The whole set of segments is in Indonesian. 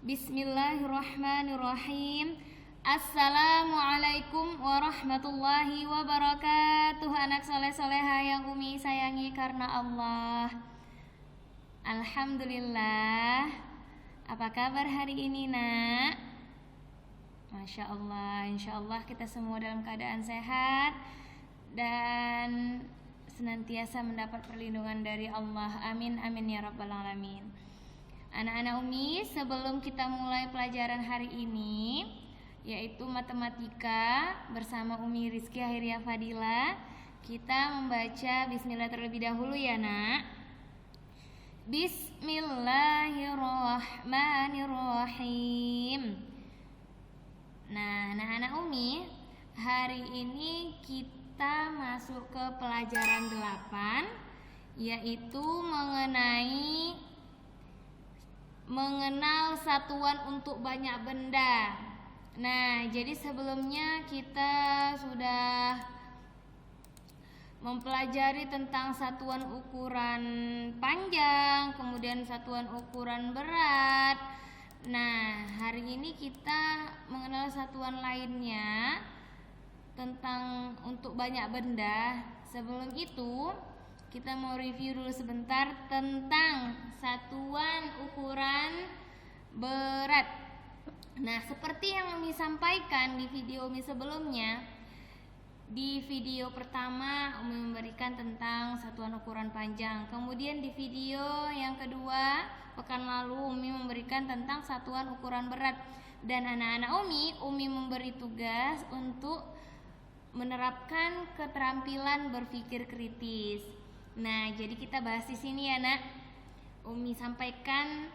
Bismillahirrahmanirrahim. Assalamualaikum warahmatullahi wabarakatuh. Anak soleh-soleha yang Umi sayangi karena Allah. Alhamdulillah. Apa kabar hari ini, Nak? Masya Allah, insya Allah kita semua dalam keadaan sehat dan senantiasa mendapat perlindungan dari Allah. Amin, amin ya rabbal alamin. Anak-anak Umi, sebelum kita mulai pelajaran hari ini, yaitu matematika bersama Umi Rizky Ahiria Fadila, kita membaca bismillah terlebih dahulu ya, Nak. Bismillahirrahmanirrahim. Nah, anak-anak Umi, hari ini kita masuk ke pelajaran 8, yaitu mengenal satuan untuk banyak benda. Nah, jadi sebelumnya kita sudah mempelajari tentang satuan ukuran panjang, kemudian satuan ukuran berat. Nah, hari ini kita mengenal satuan lainnya tentang untuk banyak benda. Sebelum itu, kita mau review dulu sebentar tentang satuan ukuran berat. Nah, seperti yang Umi sampaikan di video Umi sebelumnya, di video pertama Umi memberikan tentang satuan ukuran panjang. Kemudian di video yang kedua, pekan lalu Umi memberikan tentang satuan ukuran berat. Dan anak-anak Umi memberi tugas untuk menerapkan keterampilan berpikir kritis. Nah, jadi kita bahas di sini ya, Nak. Umi sampaikan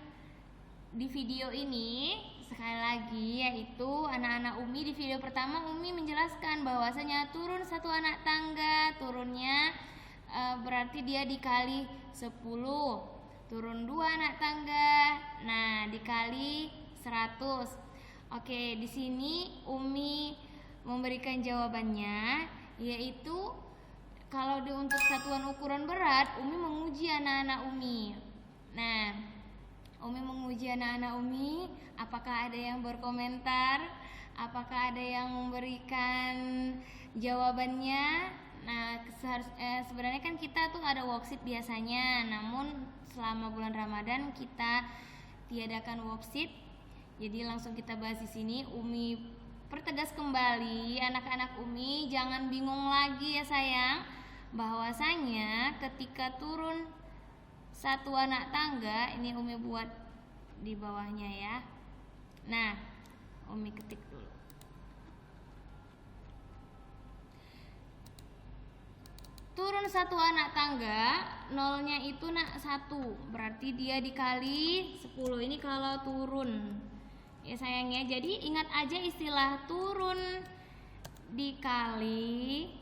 di video ini sekali lagi, yaitu anak-anak Umi di video pertama Umi menjelaskan bahwasanya turun satu anak tangga, turunnya berarti dia dikali 10. Turun 2 anak tangga, nah dikali 100. Oke, di sini Umi memberikan jawabannya, yaitu kalau untuk satuan ukuran berat, Umi menguji anak-anak Umi. Nah, Umi menguji anak-anak Umi, apakah ada yang berkomentar, apakah ada yang memberikan jawabannya. Nah, sebenarnya kan kita tuh ada worksheet biasanya, namun selama bulan Ramadan kita tiadakan worksheet. Jadi langsung kita bahas di sini. Umi pertegas kembali, anak-anak Umi jangan bingung lagi ya sayang, bahwasanya ketika turun satu anak tangga, ini Umi buat di bawahnya ya. Nah, Umi ketik dulu. Turun satu anak tangga, nolnya itu nak 1, berarti dia dikali 10. Ini kalau turun ya sayangnya. Jadi ingat aja istilah turun dikali,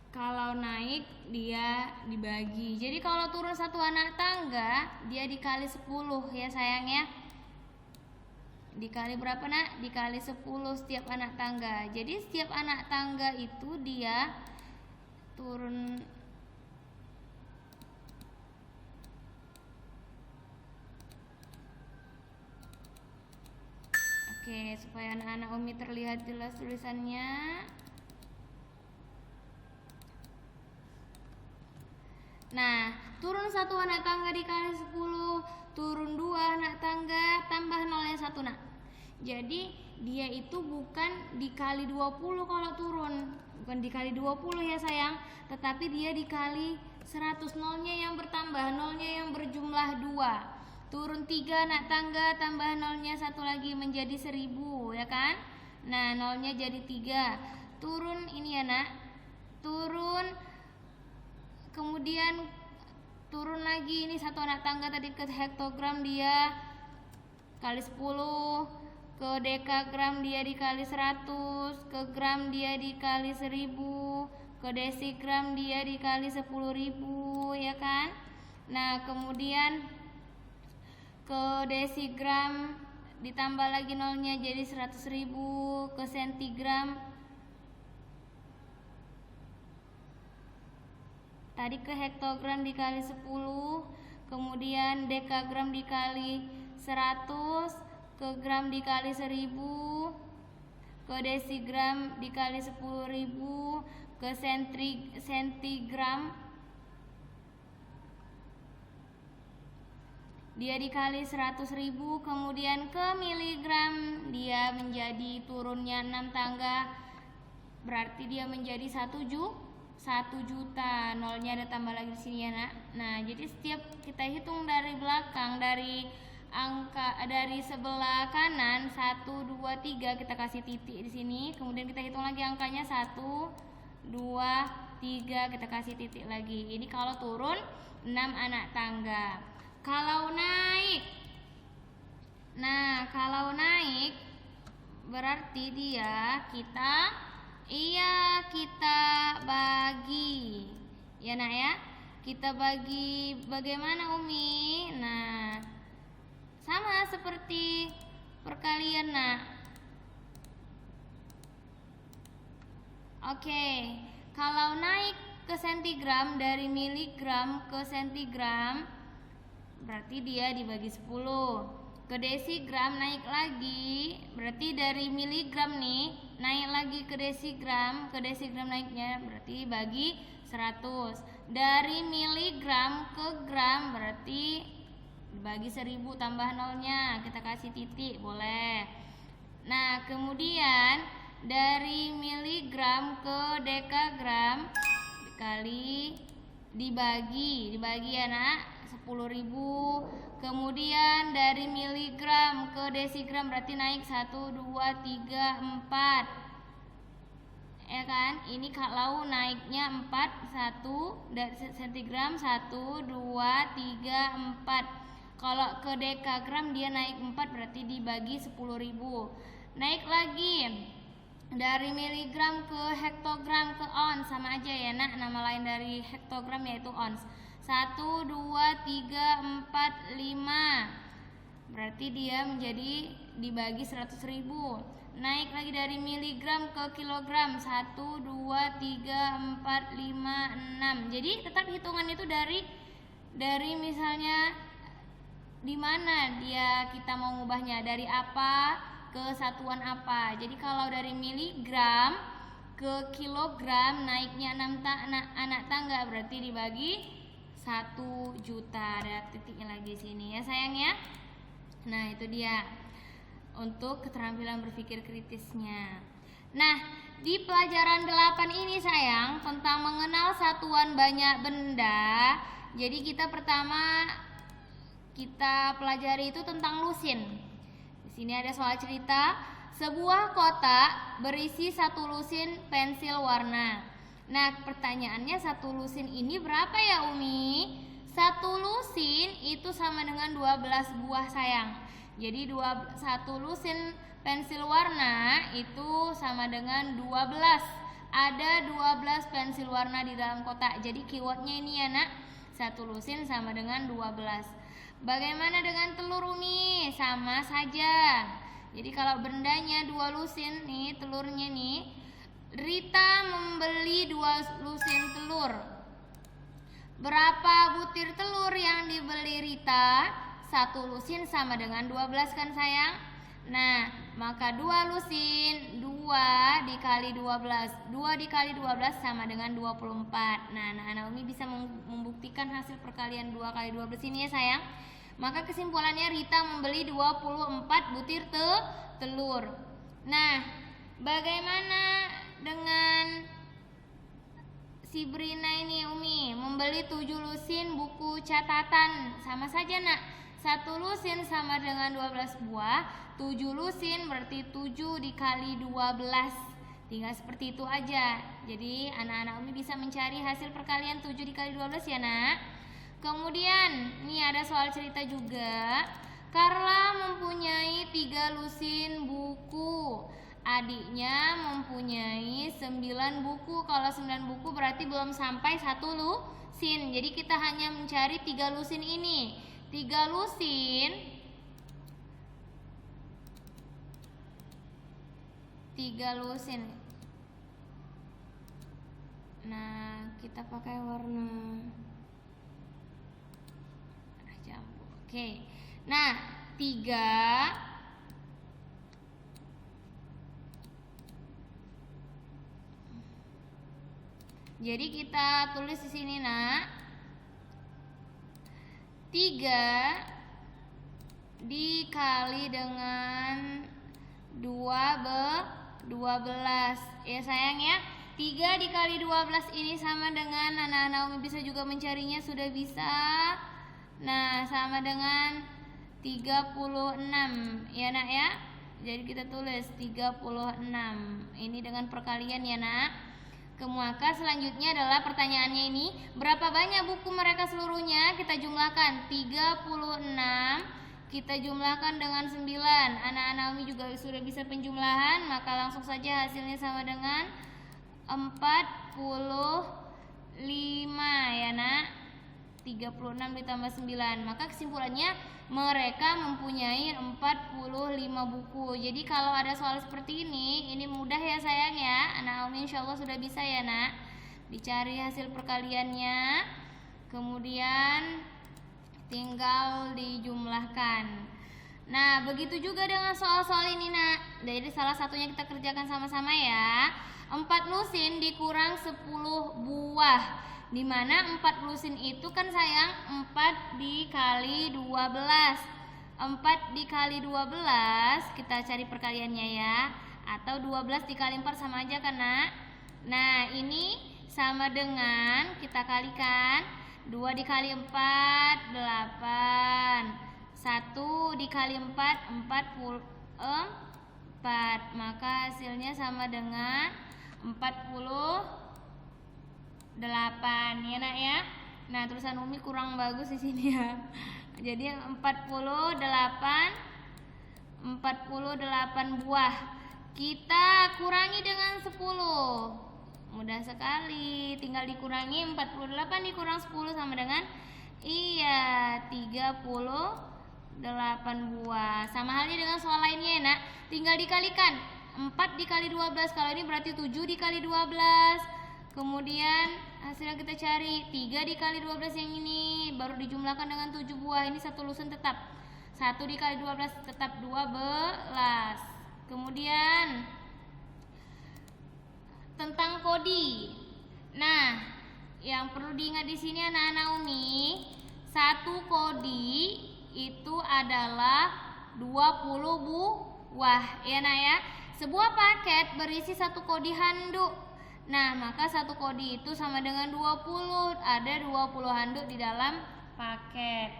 kalau naik dia dibagi. Jadi kalau turun satu anak tangga dia dikali 10 ya sayangnya. Dikali berapa, Nak? Dikali 10 setiap anak tangga. Jadi setiap anak tangga itu dia turun supaya anak-anak Umi terlihat jelas tulisannya. Nah, turun satu anak tangga dikali 10, turun 2 anak tangga tambah nolnya 1, Nak. Jadi dia itu bukan dikali 20 kalau turun, bukan dikali 20 ya sayang, tetapi dia dikali 100, nolnya yang bertambah, nolnya yang berjumlah 2. Turun 3 anak tangga tambah nolnya 1 lagi menjadi 1000 ya kan. Nah, nolnya jadi 3. Turun ini ya, Nak. Turun, kemudian turun lagi, ini satu anak tangga tadi ke hektogram dia kali 10, ke dekagram dia dikali 100, ke gram dia dikali 1000, ke desigram dia dikali 10.000 ya kan. Nah, kemudian ke desigram ditambah lagi nolnya jadi 100.000, ke sentigram tadi ke hektogram dikali 10, kemudian kemudian dekagram dikali 100, ke gram dikali 1000, ke desigram dikali 10.000, ke sentigram dia dikali 100.000, kemudian ke miligram dia menjadi turunnya 6 tangga, berarti dia menjadi 1 juta. Nolnya ada tambah lagi di sini ya nak. Nah jadi setiap kita hitung dari belakang, dari angka dari sebelah kanan 1, 2, 3 kita kasih titik di sini, kemudian kita hitung lagi angkanya 1, 2, 3 kita kasih titik lagi. Ini kalau turun 6 anak tangga. Kalau naik, nah kalau naik berarti dia kita bagi ya nak ya, kita bagi bagaimana Umi? Nah sama seperti perkalian nak. Oke, kalau naik ke sentigram dari miligram ke sentigram berarti dia dibagi 10. Ke desigram naik lagi, berarti dari miligram nih naik lagi ke desigram naiknya berarti bagi 100. Dari miligram ke gram berarti bagi 1000 tambah nolnya, kita kasih titik boleh. Nah kemudian dari miligram ke dekagram dikali dibagi ya nak 10.000. Kemudian dari miligram ke desigram berarti naik 1, 2, 3, 4 ya kan. Ini kalau naiknya 4, 1 dari sentigram 1, 2, 3, 4. Kalau ke dekagram dia naik 4 berarti dibagi 10.000. Naik lagi dari miligram ke hektogram ke ons, sama aja ya nak, nama lain dari hektogram yaitu ons. 1, 2, 3, 4, 5 berarti dia menjadi dibagi 100.000. Naik lagi dari miligram ke kilogram 1, 2, 3, 4, 5, 6. Jadi tetap hitungan itu dari misalnya di mana dia kita mau ngubahnya, dari apa ke satuan apa. Jadi kalau dari miligram ke kilogram naiknya 6 anak tangga berarti dibagi 1 juta. Ada titiknya lagi sini ya sayang ya. Nah itu dia untuk keterampilan berpikir kritisnya. Nah di pelajaran 8 ini sayang tentang mengenal satuan banyak benda. Jadi kita pertama kita pelajari itu tentang lusin. Di sini ada soal cerita, sebuah kotak berisi 1 lusin pensil warna. Nah, pertanyaannya 1 lusin ini berapa ya Umi? 1 lusin itu sama dengan 12 buah sayang. Jadi 1 lusin pensil warna itu sama dengan 12. Ada 12 pensil warna di dalam kotak. Jadi keywordnya ini ya nak, 1 lusin sama dengan 12. Bagaimana dengan telur Umi? Sama saja. Jadi kalau bendanya 2 lusin nih, telurnya nih, Rita membeli 2 lusin telur. Berapa butir telur yang dibeli Rita? 1 lusin sama dengan 12 kan sayang? Nah, maka 2 lusin 2 dikali 12. 2 dikali 12 sama dengan 24. Nah, anak-anak Umi bisa membuktikan hasil perkalian 2 kali 12 ini ya sayang. Maka kesimpulannya Rita membeli 24 butir telur. Nah, bagaimana dengan si Brina ini Umi? Membeli 7 lusin buku catatan. Sama saja nak, 1 lusin sama dengan 12 buah. 7 lusin berarti 7 dikali 12. Tinggal seperti itu aja. Jadi anak-anak Umi bisa mencari hasil perkalian 7 dikali 12 ya nak. Kemudian nih ada soal cerita juga. Carla mempunyai 3 lusin buku. Adiknya mempunyai 9 buku. Kalau 9 buku berarti belum sampai 1 lusin. Jadi kita hanya mencari 3 lusin ini. 3 lusin 3 lusin. Nah, kita pakai warna campur. Oke. Nah, 3 jadi kita tulis di sini, Nak. 3 dikali dengan 12 ya sayang ya. 3 dikali 12 ini sama dengan, anak-anak Umi bisa juga mencarinya, sudah bisa. Nah, sama dengan 36 ya Nak ya. Jadi kita tulis 36. Ini dengan perkalian ya Nak. Maka selanjutnya adalah pertanyaannya ini, berapa banyak buku mereka seluruhnya? Kita jumlahkan 36, kita jumlahkan dengan 9. Anak-anak Umi juga sudah bisa penjumlahan, maka langsung saja hasilnya sama dengan 45 ya Nak. 36 ditambah 9. Maka kesimpulannya mereka mempunyai 45 buku. Jadi kalau ada soal seperti ini mudah ya sayang ya. Anak Umi insya Allah sudah bisa ya Nak. Dicari hasil perkaliannya, kemudian tinggal dijumlahkan. Nah, begitu juga dengan soal-soal ini Nak. Jadi salah satunya kita kerjakan sama-sama ya. 4 lusin dikurang 10 buah. Dimana 4 lusin itu kan sayang 4 dikali 12. 4 dikali 12 kita cari perkaliannya ya. Atau 12 dikali 4 sama aja kan Nak. Nah ini sama dengan kita kalikan 2 dikali 4 8. 1 dikali 4 44. Maka hasilnya sama dengan 48 ya Nak ya. Nah, tulisan Umi kurang bagus di sini ya. Jadi 48 buah. Kita kurangi dengan 10. Mudah sekali. Tinggal dikurangi 48 dikurang 10 sama dengan 38 buah. Sama halnya dengan soal lainnya ya Nak. Tinggal dikalikan 4 dikali 12. Kalau ini berarti 7 dikali 12. Kemudian hasilnya kita cari 3 dikali 12 yang ini baru dijumlahkan dengan 7 buah. Ini satu lusin tetap. 1 dikali 12 tetap 12. Kemudian tentang kodi. Nah, yang perlu diingat di sini anak-anak Umi, 1 kodi itu adalah 20 buah ya Nak ya. Sebuah paket berisi 1 kodi handuk. Nah, maka 1 kodi itu sama dengan 20. Ada 20 handuk di dalam paket.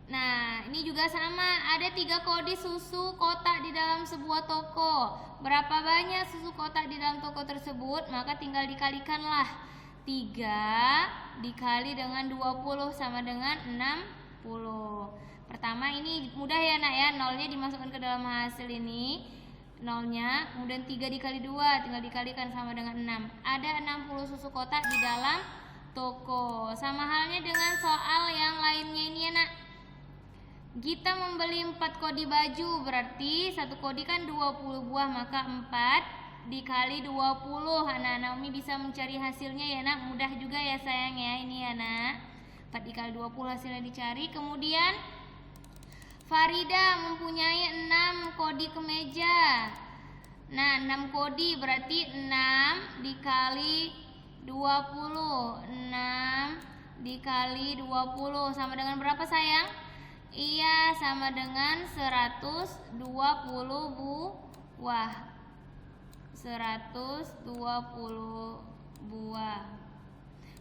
Nah, ini juga sama. Ada 3 kodi susu kotak di dalam sebuah toko. Berapa banyak susu kotak di dalam toko tersebut? Maka tinggal dikalikanlah. 3 dikali dengan 20 sama dengan 60. Pertama ini mudah ya Nak ya. Nolnya dimasukkan ke dalam hasil ini. Nolnya, kemudian 3 dikali 2 tinggal dikalikan sama dengan 6. Ada 60 susu kotak di dalam toko. Sama halnya dengan soal yang lainnya ini ya Nak. Kita membeli 4 kodi baju, berarti 1 kodi kan 20 buah, maka 4 dikali 20. Anak-anak Umi bisa mencari hasilnya ya Nak. Mudah juga ya sayang ya ini ya Nak. 4 dikali 20 hasilnya dicari. Kemudian Farida mempunyai 6 kodi kemeja. Nah, 6 kodi berarti 6 dikali 20. 6 dikali 20 sama dengan berapa sayang? Iya, sama dengan 120 buah. 120 buah.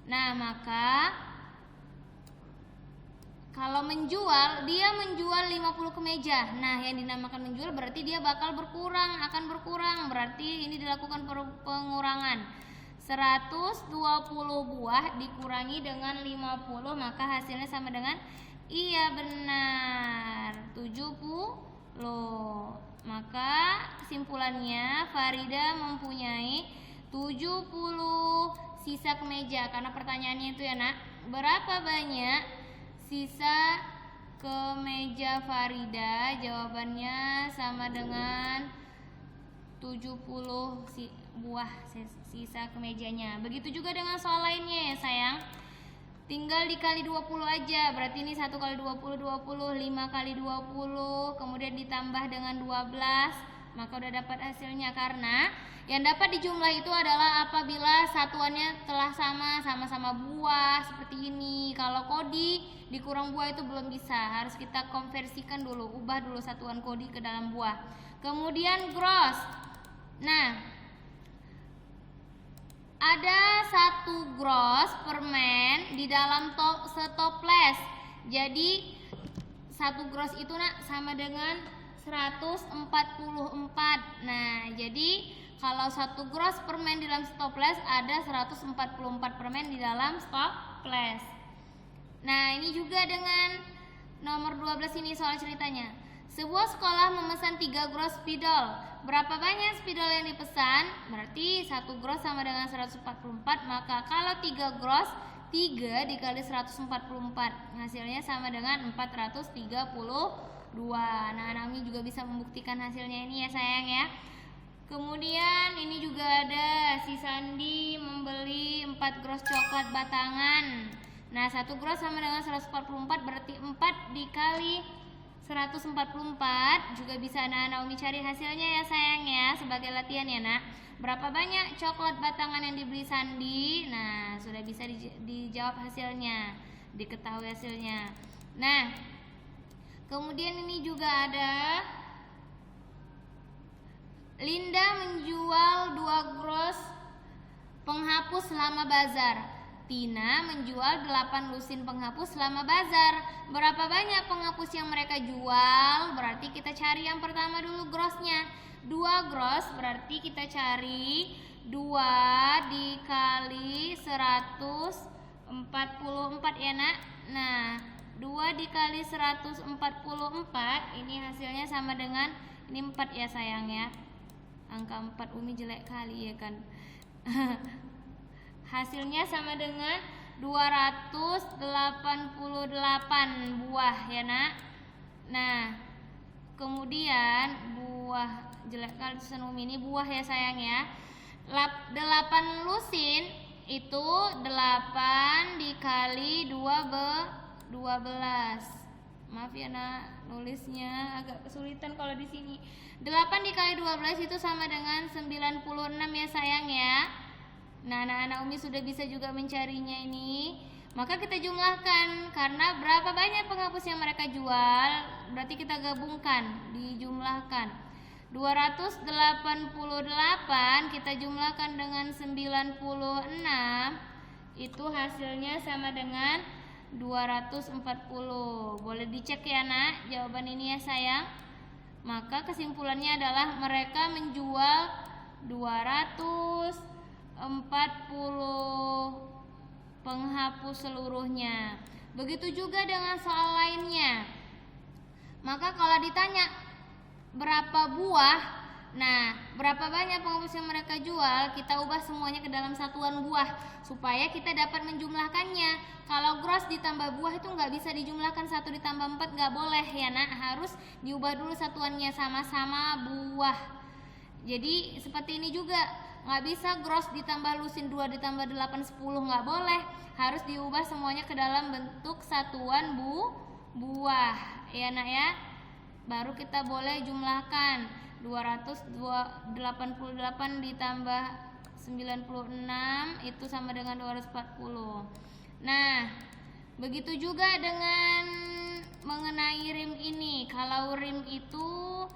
Nah, maka kalau menjual, dia menjual 50 kemeja. Nah, yang dinamakan menjual berarti dia bakal berkurang, akan berkurang. Berarti ini dilakukan pengurangan. 120 buah dikurangi dengan 50, maka hasilnya sama dengan, iya benar, 70. Maka kesimpulannya Farida mempunyai 70 sisa kemeja. Karena pertanyaannya itu ya Nak, berapa banyak sisa kemeja Farida? Jawabannya sama dengan 70 buah sisa kemejanya. Begitu juga dengan soal lainnya ya sayang. tinggal dikali 20 aja. Berarti ini 1 kali 20, 20, 5 kali 20, kemudian ditambah dengan 12, maka udah dapat hasilnya. Karena yang dapat dijumlah itu adalah apabila satuannya telah sama-sama buah seperti ini. Kalau kodi dikurang buah itu belum bisa, harus kita konversikan dulu, ubah dulu satuan kodi ke dalam buah. Kemudian gross. Nah, ada 1 gross permen di dalam setoples. Jadi 1 gross itu sama dengan 144. Nah, jadi kalau 1 gross permen di dalam stoples ada 144 permen di dalam stoples. Nah, ini juga dengan nomor 12 ini soal ceritanya. Sebuah sekolah memesan 3 gross spidol. Berapa banyak spidol yang dipesan? Berarti 1 gross sama dengan 144. Maka kalau 3 gross, 3 dikali 144, hasilnya sama dengan 432. Nah, Naomi juga bisa membuktikan hasilnya ini ya sayang ya. Kemudian ini juga ada si Sandi membeli 4 gross coklat batangan. Nah, 1 gross sama dengan 144, berarti 4 dikali 144. Juga bisa Naomi cari hasilnya ya sayang ya, sebagai latihan ya nak. Berapa banyak coklat batangan yang dibeli Sandi? Nah, sudah bisa dijawab hasilnya, diketahui hasilnya. Nah, kemudian ini juga ada Linda menjual 2 gross penghapus selama bazar. Tina menjual 8 lusin penghapus selama bazar. Berapa banyak penghapus yang mereka jual? Berarti kita cari yang pertama dulu grossnya. 2 gross berarti kita cari 2 dikali 144 ya nak. Nah, 2 dikali 144 ini hasilnya sama dengan, ini 4 ya sayang ya. Angka 4 Umi jelek kali ya kan. Hasilnya sama dengan 288 buah ya nak. Nah, kemudian buah jelek kali tulisan Umi, ini buah ya sayang ya. 8 lusin itu 8 dikali 12. Maaf ya nak, nulisnya agak kesulitan kalau di sini. 8 dikali 12 itu sama dengan 96 ya sayang ya. Nah, anak-anak Umi sudah bisa juga mencarinya ini. Maka kita jumlahkan, karena berapa banyak penghapus yang mereka jual, berarti kita gabungkan, dijumlahkan. 288 kita jumlahkan dengan 96, itu hasilnya sama dengan 240. Boleh dicek ya nak jawaban ini ya sayang. Maka kesimpulannya adalah mereka menjual 240 penghapus seluruhnya. Begitu juga dengan soal lainnya. Maka kalau ditanya berapa buah, nah berapa banyak penghapus yang mereka jual, kita ubah semuanya ke dalam satuan buah supaya kita dapat menjumlahkannya. Kalau gross ditambah buah itu nggak bisa dijumlahkan, 1 ditambah 4 nggak boleh ya nak, harus diubah dulu satuannya sama-sama buah. Jadi seperti ini juga, nggak bisa gross ditambah lusin 2 ditambah 8 10, nggak boleh, harus diubah semuanya ke dalam bentuk satuan buah ya nak ya. Baru kita boleh jumlahkan 288 ditambah 96 itu sama dengan 240. Nah, begitu juga dengan mengenai rim ini. Kalau rim itu,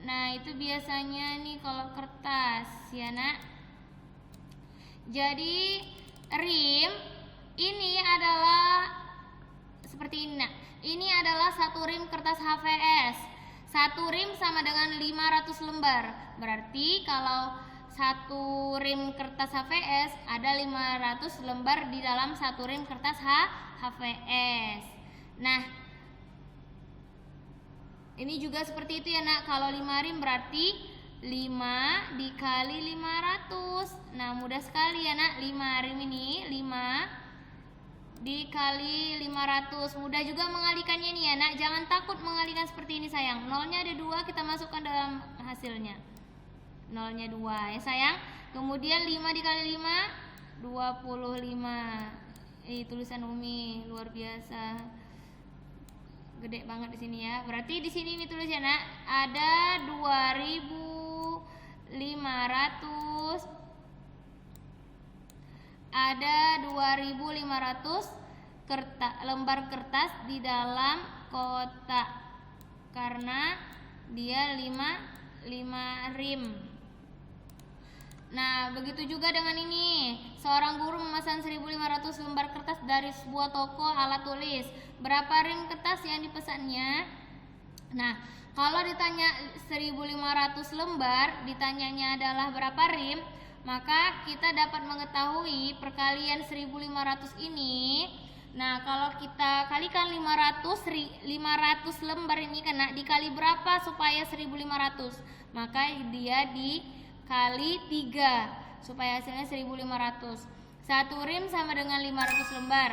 nah itu biasanya nih kalau kertas ya nak. Jadi rim ini adalah seperti ini nak. Ini adalah 1 rim kertas HVS. 1 rim sama dengan 500 lembar. Berarti kalau 1 rim kertas HVS ada 500 lembar di dalam 1 rim kertas HVS. Nah, ini juga seperti itu ya nak. Kalau 5 rim berarti 5 dikali 500. Nah, mudah sekali ya nak. 5 rim ini 5 dikali 500. Mudah juga mengalikannya nih ya nak. Jangan takut mengalihkan seperti ini sayang. Nolnya ada 2, kita masukkan dalam hasilnya. Nolnya 2 ya sayang. Kemudian 5 dikali 5 25. tulisan Umi luar biasa. Gede banget di sini ya. Berarti di sini Umi tulis ya, Nak. Ada 2.500 lembar kertas di dalam kotak karena dia 5 rim. Nah, begitu juga dengan ini. Seorang guru memesan 1.500 lembar kertas dari sebuah toko alat tulis. Berapa rim kertas yang dipesannya? Nah, kalau ditanya 1.500 lembar, ditanyanya adalah berapa rim, maka kita dapat mengetahui perkalian 1.500 ini. Nah, kalau kita kalikan 500 lembar ini kena dikali berapa supaya 1.500? Maka dia dikali 3 supaya hasilnya 1.500. 1 rim sama dengan 500 lembar.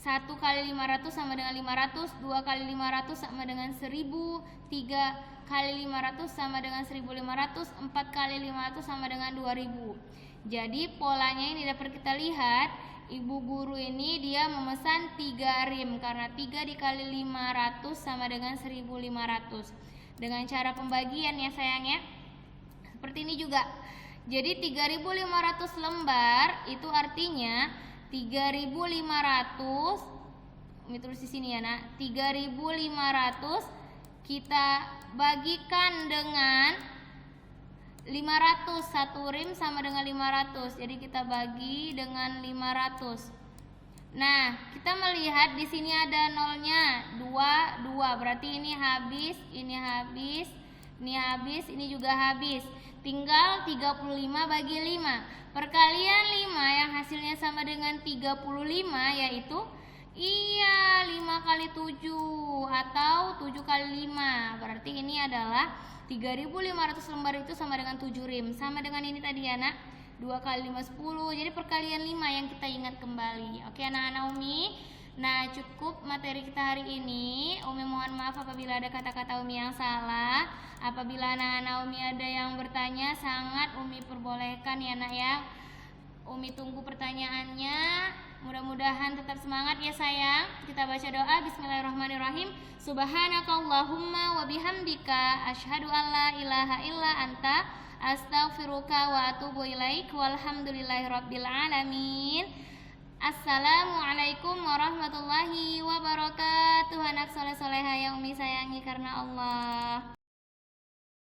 1 kali 500 sama dengan 500, 2 kali 500 sama dengan 1.000, 3 kali 500 sama dengan 1.500, 4 kali 500 sama dengan 2.000. Jadi polanya ini dapat kita lihat, ibu guru ini dia memesan 3 rim karena 3 dikali 500 sama dengan 1.500. Dengan cara pembagian ya sayang ya. Seperti ini juga. Jadi 3.500 lembar itu artinya 3.500, ini tulis di sini ya Nak. 3.500 kita bagikan dengan 500. 1 rim sama dengan 500. Jadi kita bagi dengan 500. Nah, kita melihat di sini ada nolnya 2. Berarti ini habis, ini habis, ini habis, ini juga habis. Tinggal 35 bagi 5. Perkalian 5 yang hasilnya sama dengan 35 yaitu 5 kali 7 atau 7 kali 5. Berarti ini adalah 3.500 lembar itu sama dengan 7 rim. Sama dengan ini tadi ya Nak, 2 kali 5 10. Jadi perkalian 5 yang kita ingat kembali. Oke anak-anak Umi. Nah, cukup materi kita hari ini. Umi mohon maaf apabila ada kata-kata Umi yang salah. Apabila anak-anak Umi ada yang bertanya, sangat Umi perbolehkan ya Nak ya. Umi tunggu pertanyaannya. Mudah-mudahan tetap semangat ya sayang. Kita baca doa. Bismillahirrahmanirrahim. Subhanakallahumma wa bihamdika asyhadu an la ilaha illa anta astaghfiruka wa atubu ilaik. Walhamdulillahirabbil alamin. Assalamualaikum warahmatullahi wabarakatuh. Anak soleh-soleha yang Umi sayangi karena Allah.